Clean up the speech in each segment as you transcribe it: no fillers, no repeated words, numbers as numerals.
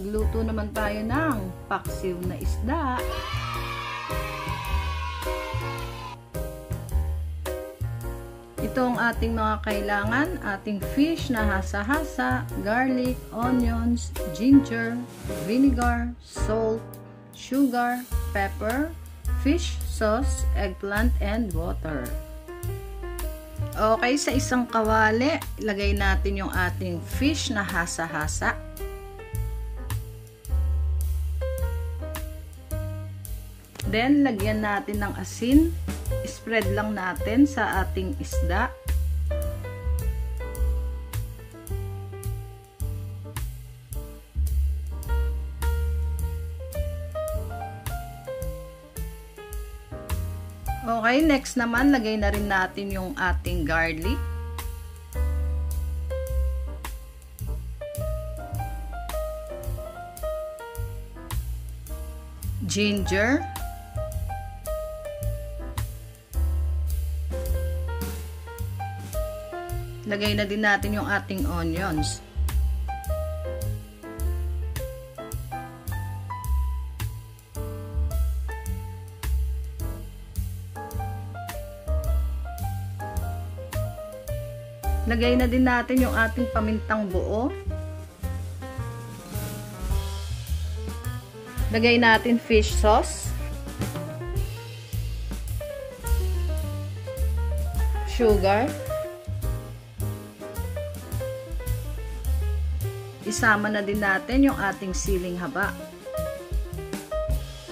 magluto naman tayo ng paksiw na isda. Ito ang ating mga kailangan, ating fish na hasa-hasa, garlic, onions, ginger, vinegar, salt, sugar, pepper, fish sauce, eggplant, and water. Okay, sa isang kawali, ilagay natin yung ating fish na hasa-hasa. Then, lagyan natin ng asin. Spread lang natin sa ating isda. Okay, next naman, lagay na rin natin yung ating garlic. Ginger. Lagay na din natin yung ating onions. Lagay na din natin yung ating pamintang buo. Lagay natin fish sauce. Sugar. Isama na din natin yung ating siling haba.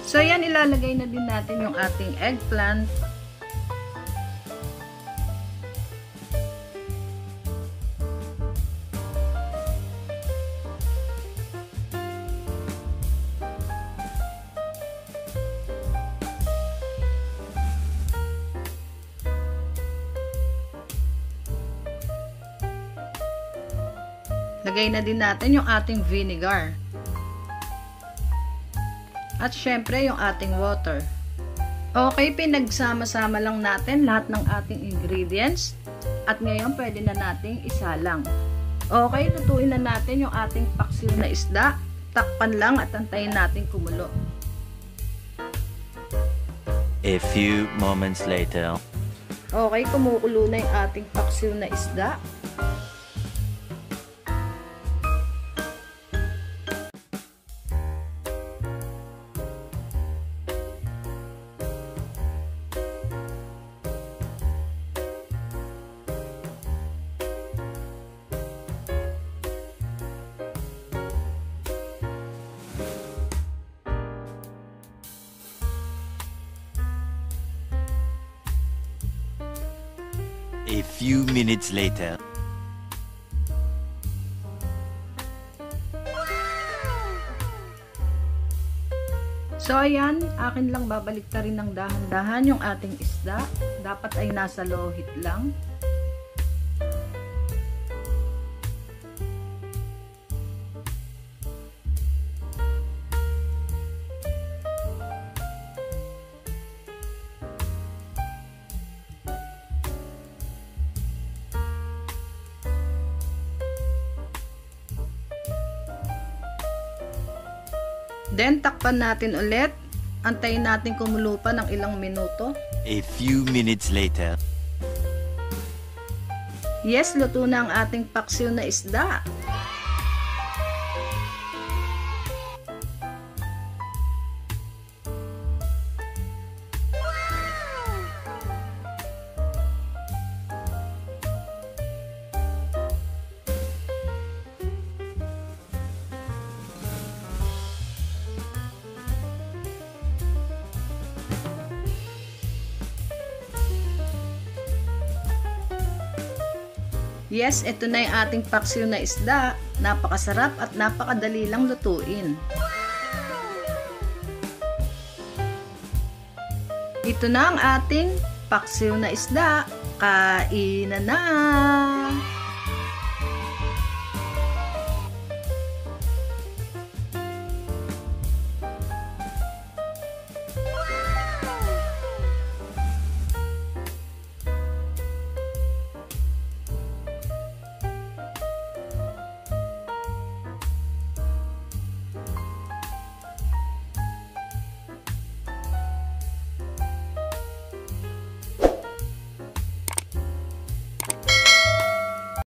So yan, ilalagay na din natin yung ating eggplant. Lagay na din natin yung ating vinegar. At syempre yung ating water. Okay, pinagsama-sama lang natin lahat ng ating ingredients. At ngayon pwede na nating isalang. Okay, lutuin na natin yung ating paksiw na isda. Takpan lang at antayin natin kumulo. A few moments later. Okay, kumukulo na yung ating paksiw na isda. A few minutes later. So ayan, akin lang babalik ta rin ng dahan-dahan yung ating isda. Dapat ay nasa low heat lang. Then, takpan natin ulit. Antayin natin kumulo pa ng ilang minuto. A few minutes later. Yes, luto na ang ating paksiw na isda. Yes, ito na yung ating paksiw na isda. Napakasarap at napakadali lang lutuin. Ito na ang ating paksiw na isda. Kainan na!